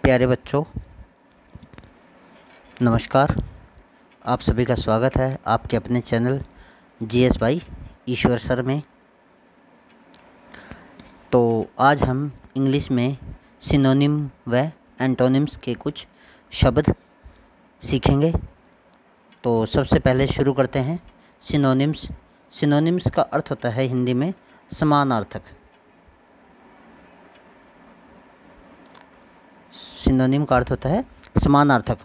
प्यारे बच्चों, नमस्कार। आप सभी का स्वागत है आपके अपने channel GS by Ishwar sir में। तो आज हम इंग्लिश में सिनोनिम व एंटोनिम्स के कुछ शब्द सीखेंगे। तो सबसे पहले शुरू करते हैं सिनोनिम्स। सिनोनिम्स का अर्थ होता है हिंदी में समानार्थक। सिनोनिम का अर्थ होता है समानार्थक।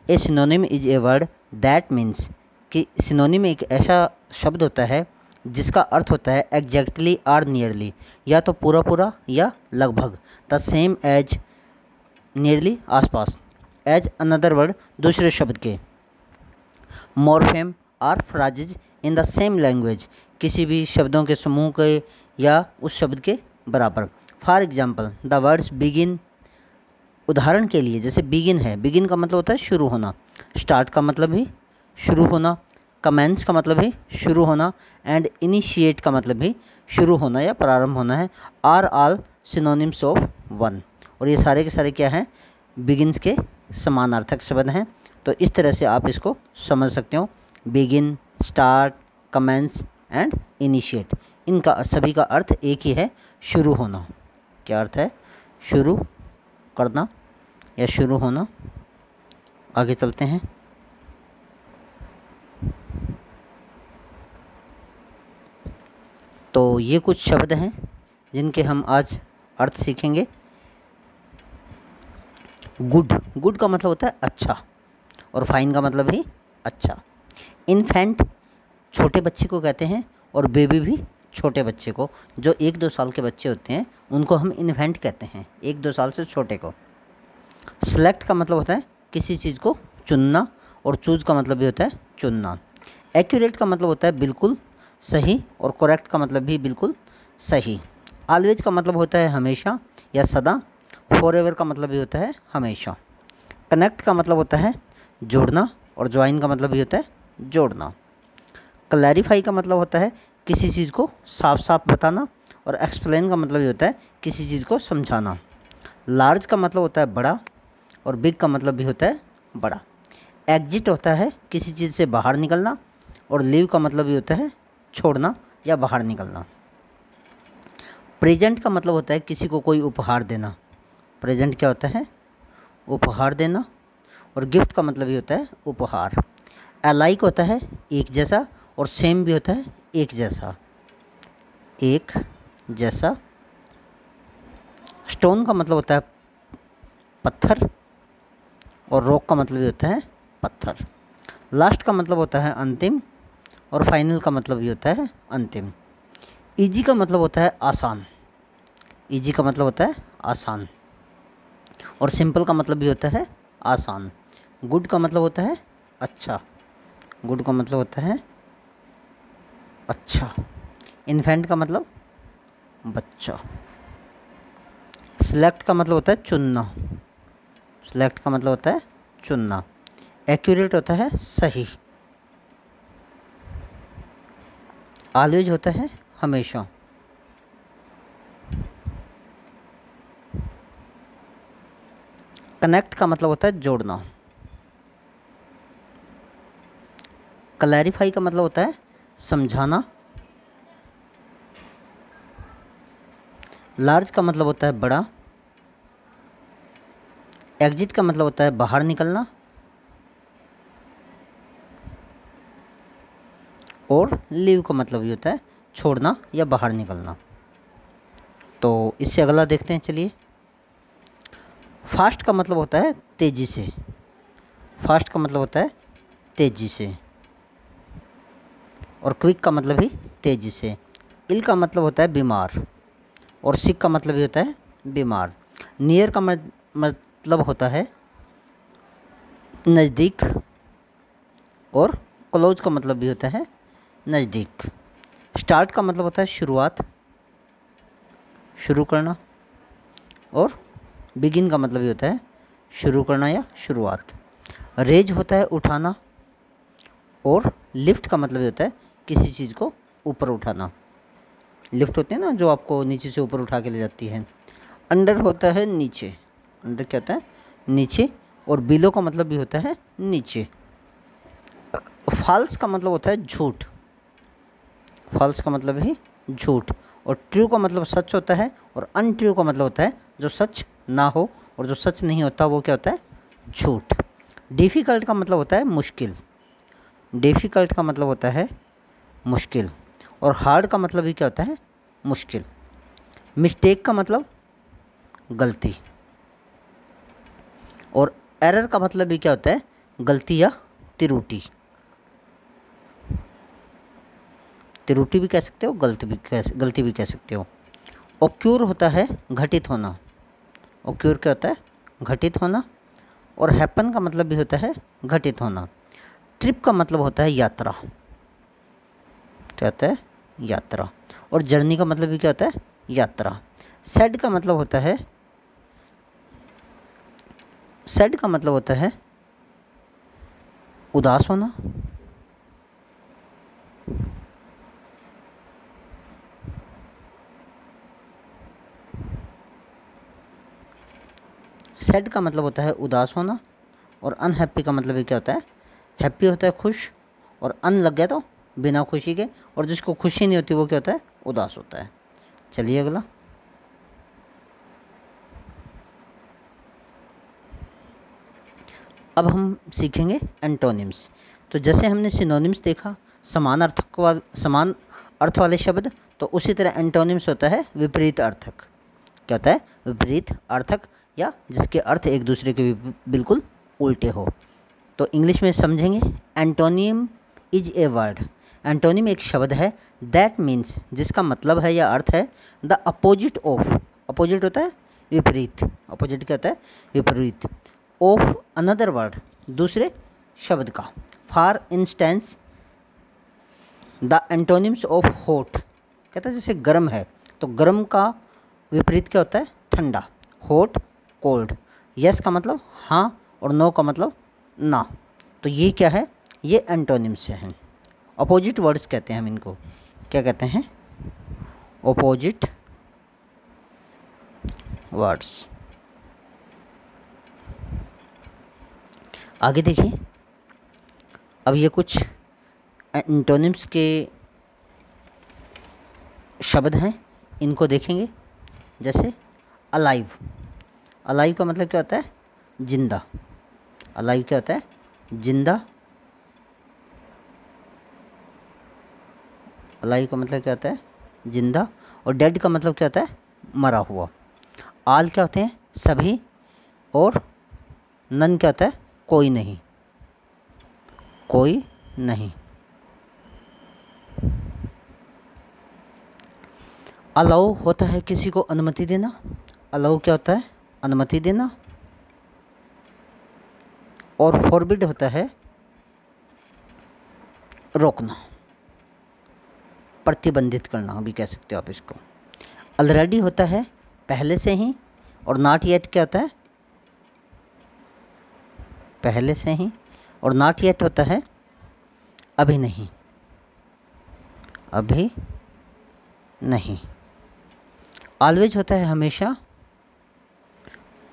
A synonym is a word that means कि सिनोनिम एक ऐसा शब्द होता है जिसका अर्थ होता है एग्जैक्टली और नियरली, या तो पूरा पूरा या लगभग। द सेम एज, नियरली आसपास। एज अनदर वर्ड, दूसरे शब्द के। Morphemes or phrases in the same language, किसी भी शब्दों के समूह के या उस शब्द के बराबर। For example the words begin, उदाहरण के लिए जैसे बिगिन है, बिगिन का मतलब होता है शुरू होना। स्टार्ट का मतलब भी शुरू होना। कमेंस का मतलब भी शुरू होना। एंड इनिशिएट का मतलब भी शुरू होना या प्रारंभ होना है। Are all synonyms of one, और ये सारे के सारे क्या हैं, बिगिन्स के समानार्थक शब्द हैं। तो इस तरह से आप इसको समझ सकते हो। Begin, start, commence and initiate, इनका सभी का अर्थ एक ही है, शुरू होना। क्या अर्थ है? शुरू करना या शुरू होना। आगे चलते हैं। तो ये कुछ शब्द हैं जिनके हम आज अर्थ सीखेंगे। गुड, गुड का मतलब होता है अच्छा, और फाइन का मतलब भी अच्छा। इन्फेंट, छोटे बच्चे को कहते हैं, और बेबी भी छोटे बच्चे को। जो 1-2 साल के बच्चे होते हैं उनको हम इन्फेंट कहते हैं, 1-2 साल से छोटे को। सेलेक्ट का मतलब होता है किसी चीज़ को चुनना, और चूज का मतलब भी होता है चुनना। एक्यूरेट का मतलब होता है बिल्कुल सही, और करेक्ट का मतलब भी बिल्कुल सही। ऑलवेज का मतलब होता है हमेशा या सदा। फॉरएवर का मतलब भी होता है हमेशा। कनेक्ट का मतलब होता है जोड़ना, और ज्वाइन का मतलब भी होता है जोड़ना। क्लैरिफाई का मतलब होता है किसी चीज़ को साफ साफ बताना, और एक्सप्लेन का मतलब ये होता है किसी चीज़ को समझाना। लार्ज का मतलब होता है बड़ा, और बिग का मतलब भी होता है बड़ा। एग्जिट होता है किसी चीज़ से बाहर निकलना, और लीव का मतलब भी होता है छोड़ना या बाहर निकलना। प्रेजेंट का मतलब होता है किसी को कोई उपहार देना। प्रेजेंट क्या होता है? उपहार देना। और गिफ्ट का मतलब भी होता है उपहार। अलाइक होता है एक जैसा, और सेम भी होता है एक जैसा, एक जैसा। स्टोन का मतलब होता है पत्थर, और रॉक का मतलब भी होता है पत्थर। लास्ट का मतलब होता है अंतिम, और फाइनल का मतलब भी होता है अंतिम। इजी का मतलब होता है आसान। इजी का मतलब होता है आसान, और सिंपल का मतलब भी होता है आसान। गुड का मतलब होता है अच्छा। गुड का मतलब होता है अच्छा। इन्फेंट का मतलब बच्चा। सेलेक्ट का मतलब होता है चुनना। सेलेक्ट का मतलब होता है चुनना। एक्यूरेट होता है सही। ऑलवेज होता है हमेशा। कनेक्ट का मतलब होता है जोड़ना। क्लैरिफाई का मतलब होता है समझाना। लार्ज का मतलब होता है बड़ा। एग्जिट का मतलब होता है बाहर निकलना, और लीव का मतलब ये होता है छोड़ना या बाहर निकलना। तो इससे अगला देखते हैं, चलिए। फास्ट का मतलब होता है तेज़ी से। फास्ट का मतलब होता है तेज़ी से, और क्विक का मतलब भी तेज़ी से। इल का मतलब होता है बीमार, और सिक का मतलब भी होता है बीमार। नियर का मतलब होता है नज़दीक, और क्लोज का मतलब भी होता है नज़दीक। स्टार्ट का मतलब होता है शुरुआत, शुरू करना। और बिगिन का मतलब ये होता है शुरू करना या शुरुआत। रेज होता है उठाना, और लिफ्ट का मतलब ये होता है किसी चीज़ को ऊपर उठाना। लिफ्ट होते हैं ना जो आपको नीचे से ऊपर उठा के ले जाती है। अंडर होता है नीचे। अंडर क्या होता है? नीचे, और बिलो का मतलब भी होता है नीचे। फॉल्स का मतलब होता है झूठ, फॉल्स का मतलब ही झूठ, और ट्रू का मतलब सच होता है, और अनट्रू का मतलब होता है जो सच ना हो, और जो सच नहीं होता वो क्या होता है, झूठ। डिफ़िकल्ट का मतलब होता है मुश्किल, डिफ़िकल्ट का मतलब होता है मुश्किल, और हार्ड का मतलब भी क्या होता है, मुश्किल। मिस्टेक का मतलब गलती, और एरर का मतलब भी क्या होता है, गलती या त्रुटि। त्रुटि भी कह सकते हो, गलती भी कह सकते हो। ओक्यूर होता है घटित होना, ओक्यूर क्या होता है, घटित होना, और हैपन का मतलब भी होता है घटित होना। ट्रिप का मतलब होता है यात्रा, क्या होता है, यात्रा, और जर्नी का मतलब भी क्या होता है, यात्रा। सैड का मतलब होता है, सैड का मतलब होता है उदास होना, सैड का मतलब होता है उदास होना, और अनहैप्पी का मतलब भी क्या होता है, हैप्पी होता है खुश, और अन लग गया तो बिना खुशी के, और जिसको खुशी नहीं होती वो क्या होता है, उदास होता है। चलिए अगला। अब हम सीखेंगे एंटोनिम्स। तो जैसे हमने सिनोनिम्स देखा, समान अर्थ वाले शब्द, तो उसी तरह एंटोनिम्स होता है विपरीत अर्थक। क्या होता है, विपरीत अर्थक, या जिसके अर्थ एक दूसरे के बिल्कुल उल्टे हो। तो इंग्लिश में समझेंगे, antonym is a word, antonym एक शब्द है, दैट मीन्स जिसका मतलब है या अर्थ है, द अपोजिट ऑफ, अपोजिट होता है विपरीत, अपोजिट क्या होता है, विपरीत, ऑफ अनदर वर्ड, दूसरे शब्द का। For instance the antonyms of hot, कहता है जैसे गर्म है तो गर्म का विपरीत क्या होता है, ठंडा, हॉट कोल्ड। यस का मतलब हाँ, और नो का मतलब ना। तो ये क्या है, ये एंटोनिम्स हैं, अपोजिट वर्ड्स कहते हैं हम इनको, क्या कहते हैं, अपोजिट वर्ड्स। आगे देखिए, अब ये कुछ एंटोनिम्स के शब्द हैं, इनको देखेंगे। जैसे अलाइव, अलाइव का मतलब क्या होता है, जिंदा, अलाइव क्या होता है, जिंदा, अलाइव का मतलब क्या होता है, जिंदा, और डेड का मतलब क्या होता है, मरा हुआ। आल क्या होते हैं, सभी, और नन क्या होता है, कोई नहीं, कोई नहीं। अलाउ होता है किसी को अनुमति देना, अलाउ क्या होता है, अनुमति देना, और फॉरबिड होता है रोकना, प्रतिबंधित करना भी कह सकते हो आप इसको। ऑलरेडी होता है पहले से ही, और नॉट येट क्या होता है, पहले से ही, और नॉट येट होता है अभी नहीं, अभी नहीं। ऑलवेज होता है हमेशा,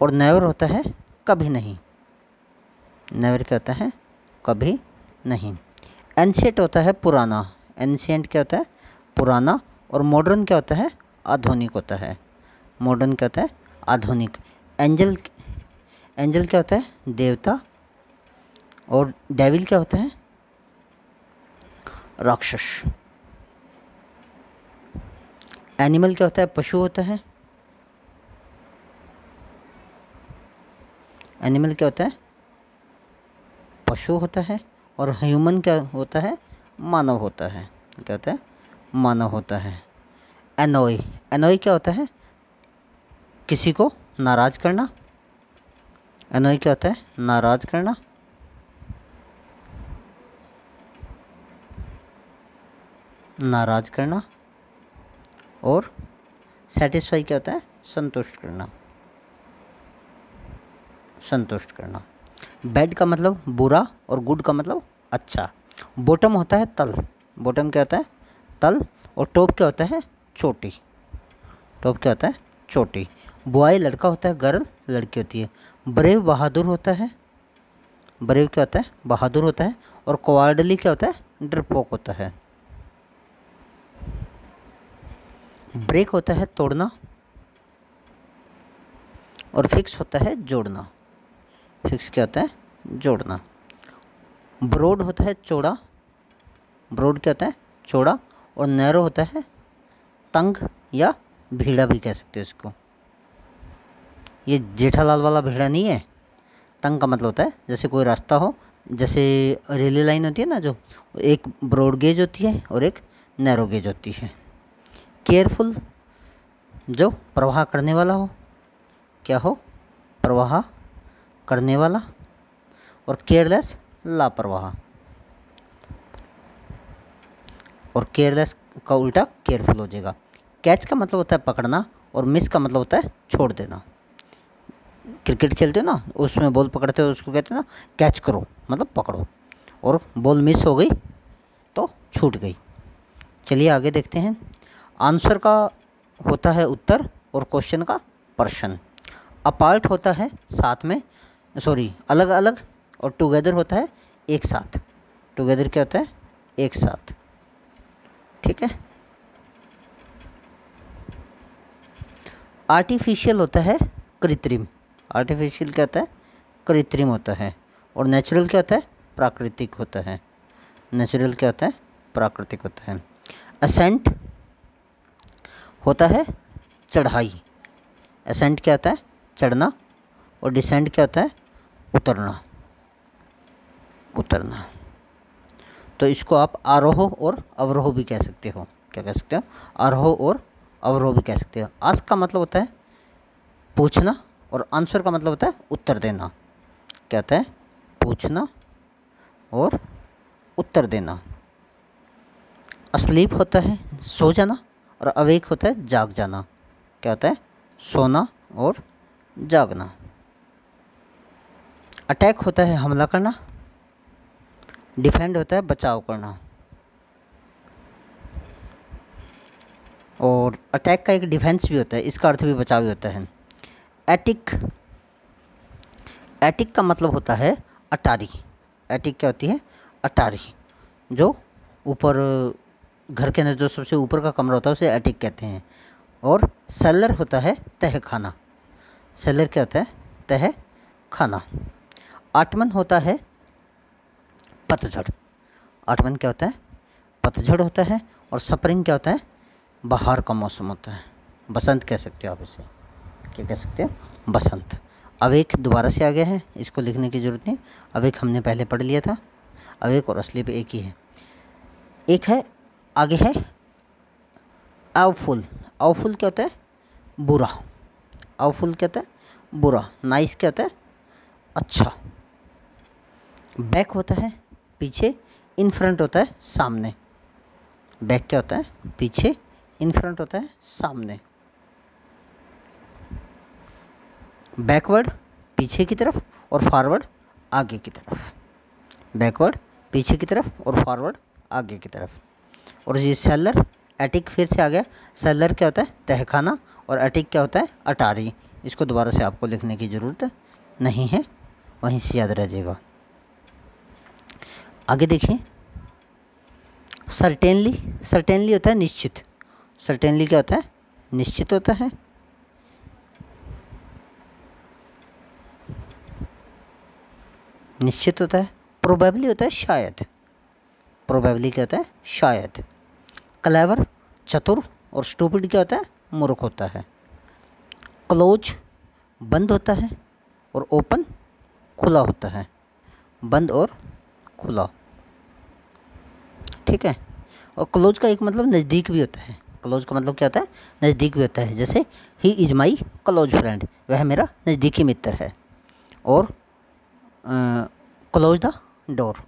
और नेवर होता है कभी नहीं, नेवर क्या होता है, कभी नहीं। एंशिएंट होता है पुराना, एंशिएंट क्या होता है, पुराना, और मॉडर्न क्या होता है, आधुनिक होता है, मॉडर्न क्या होता है, आधुनिक। एंजल, एंजल क्या होता है, देवता, और डेविल क्या होता है, राक्षस। एनिमल क्या होता है, पशु होता है, एनिमल क्या होता है, पशु होता है, और ह्यूमन क्या होता है, मानव होता है, क्या होता है, मानव होता है। एनॉय, एनॉय क्या होता है, किसी को नाराज़ करना, एनॉय क्या होता है, नाराज़ करना। नाराज़ करना, और सेटिस्फाई क्या होता है, संतुष्ट करना, संतुष्ट करना। बैड का मतलब बुरा, और गुड का मतलब अच्छा। बॉटम होता है तल, बॉटम क्या होता है, तल, और टॉप क्या होता है, चोटी, टॉप क्या होता है, चोटी। बॉय लड़का होता है, गर्ल लड़की होती है। ब्रेव बहादुर होता है, ब्रेव क्या होता है, बहादुर होता है। और कॉवार्डली क्या होता है, डरपोक होता है। ब्रेक होता है तोड़ना, और फिक्स होता है जोड़ना। फिक्स क्या होता है, जोड़ना। ब्रॉड होता है चौड़ा, ब्रॉड क्या होता है, चौड़ा। और नैरो होता है तंग या भीड़ा भी कह सकते हैं इसको। ये जेठालाल वाला भीड़ा नहीं है। तंग का मतलब होता है जैसे कोई रास्ता हो, जैसे रेलवे लाइन होती है ना, जो एक ब्रॉड गेज होती है और एक नैरो गेज होती है। केयरफुल जो प्रवाह करने वाला हो, क्या हो, प्रवाह करने वाला। और केयरलेस लापरवाह। और केयरलेस का उल्टा केयरफुल हो जाएगा। कैच का मतलब होता है पकड़ना, और मिस का मतलब होता है छोड़ देना। क्रिकेट खेलते हो ना, उसमें बॉल पकड़ते हो, उसको कहते हैं ना कैच करो, मतलब पकड़ो। और बॉल मिस हो गई तो छूट गई। चलिए आगे देखते हैं। आंसर का होता है उत्तर, और क्वेश्चन का प्रश्न। अपार्ट होता है साथ में, सॉरी अलग अलग। और टुगेदर होता है एक साथ। टुगेदर क्या होता है, एक साथ। ठीक है। आर्टिफिशियल होता है कृत्रिम। आर्टिफिशियल क्या होता है, कृत्रिम होता है। और नेचुरल क्या होता है, प्राकृतिक होता है। नेचुरल क्या होता है, प्राकृतिक होता है। असेंट होता है चढ़ाई। असेंट क्या होता है, चढ़ना। और डिसेंट क्या होता है, उतरना, उतरना। तो इसको आप आरोह और अवरोह भी कह सकते हो। क्या कह सकते हो, आरोह और अवरोह भी कह सकते हो। आस्क का मतलब होता है पूछना, और आंसर का मतलब होता है उत्तर देना। क्या होता है, पूछना और उत्तर देना। अस्लीप होता है सो जाना, और अवेक होता है जाग जाना। क्या होता है, सोना और जागना। अटैक होता है हमला करना। डिफेंड होता है बचाव करना। और अटैक का एक डिफेंस भी होता है, इसका अर्थ भी बचाव भी होता है। एटिक, एटिक का मतलब होता है अटारी। एटिक क्या होती है, अटारी। जो ऊपर घर के अंदर जो सबसे ऊपर का कमरा होता है उसे एटिक कहते हैं। और सेलर होता है तह खाना। सेलर क्या होता है, तह खाना। आटमन होता है पतझड़। आटमन क्या होता है, पतझड़ होता है। और स्प्रिंग क्या होता है, बाहर का मौसम होता है। बसंत कह सकते हो आप इसे। क्या कह सकते हो, बसंत। अवेक दोबारा से आ गया है, इसको लिखने की ज़रूरत नहीं। अवेक हमने पहले पढ़ लिया था। अवेक और असली पे एक ही है। एक है, आगे है आवफुल। आवफुल क्या होता है, बुरा। आवफुल क्या होता है, बुरा। नाइस क्या होता है, अच्छा। बैक होता है पीछे, इन फ्रंट होता है सामने। बैक क्या होता है, पीछे। इन फ्रंट होता है सामने। बैकवर्ड पीछे की तरफ, और फॉरवर्ड आगे की तरफ। बैकवर्ड पीछे की तरफ, और फॉरवर्ड आगे की तरफ। और ये सेलर, एटिक फिर से आ गया। सेलर क्या होता है, तहखाना। और एटिक क्या होता है, अटारी। इसको दोबारा से आपको लिखने की ज़रूरत नहीं है, वहीं से याद रह जाएगा। आगे देखिए। सर्टेनली, सर्टेनली होता है निश्चित। सर्टेनली क्या होता है, निश्चित होता है। निश्चित होता है। प्रोबेबली होता है शायद। प्रोबेबली क्या होता है, शायद। क्लेवर चतुर, और स्टूपिड क्या होता है, मूर्ख होता है। क्लोज बंद होता है, और ओपन खुला होता है। बंद और खुला, ठीक है। और क्लोज का एक मतलब नज़दीक भी होता है। क्लोज का मतलब क्या होता है, नज़दीक भी होता है। जैसे he is my close friend, वह मेरा नज़दीकी मित्र है। और क्लोज द डोर,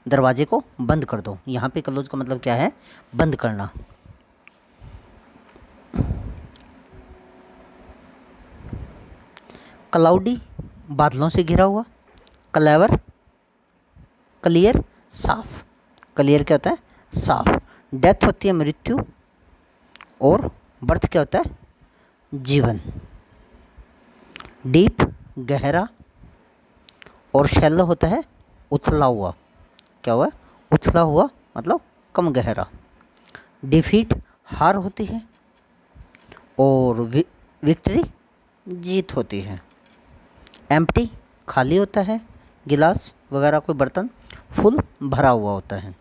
दरवाजे को बंद कर दो। यहाँ पे क्लोज का मतलब क्या है, बंद करना। क्लाउडी बादलों से घिरा हुआ। क्लेवर क्लियर साफ। क्लियर क्या होता है, साफ। डेथ होती है मृत्यु, और बर्थ क्या होता है, जीवन। डीप गहरा, और शैलो होता है उथला हुआ। क्या हुआ? उथला हुआ मतलब कम गहरा। डिफीट हार होती है, और विक्ट्री जीत होती है। एम्प्टी खाली होता है, गिलास वगैरह कोई बर्तन। फुल भरा हुआ होता है।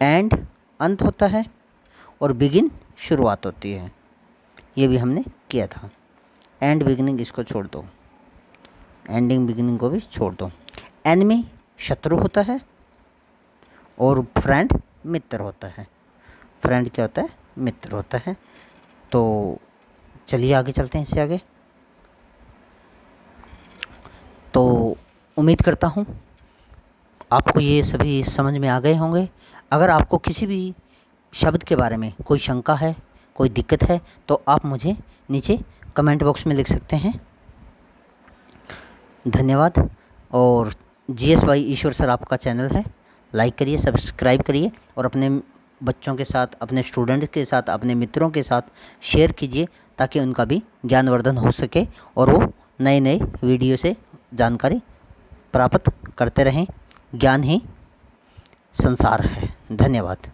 एंड अंत होता है, और बिगिन शुरुआत होती है। ये भी हमने किया था। एंड बिगिनिंग इसको छोड़ दो, एंडिंग बिगिनिंग को भी छोड़ दो। एनिमी शत्रु होता है, और फ्रेंड मित्र होता है। फ्रेंड क्या होता है? मित्र होता है। तो चलिए आगे चलते हैं इससे आगे। तो उम्मीद करता हूँ आपको ये सभी समझ में आ गए होंगे। अगर आपको किसी भी शब्द के बारे में कोई शंका है, कोई दिक्कत है, तो आप मुझे नीचे कमेंट बॉक्स में लिख सकते हैं। धन्यवाद। और GS बाई ईश्वर सर आपका चैनल है, लाइक करिए, सब्सक्राइब करिए, और अपने बच्चों के साथ, अपने स्टूडेंट के साथ, अपने मित्रों के साथ शेयर कीजिए, ताकि उनका भी ज्ञानवर्धन हो सके और वो नए नए वीडियो से जानकारी प्राप्त करते रहें। ज्ञान ही संसार है। धन्यवाद।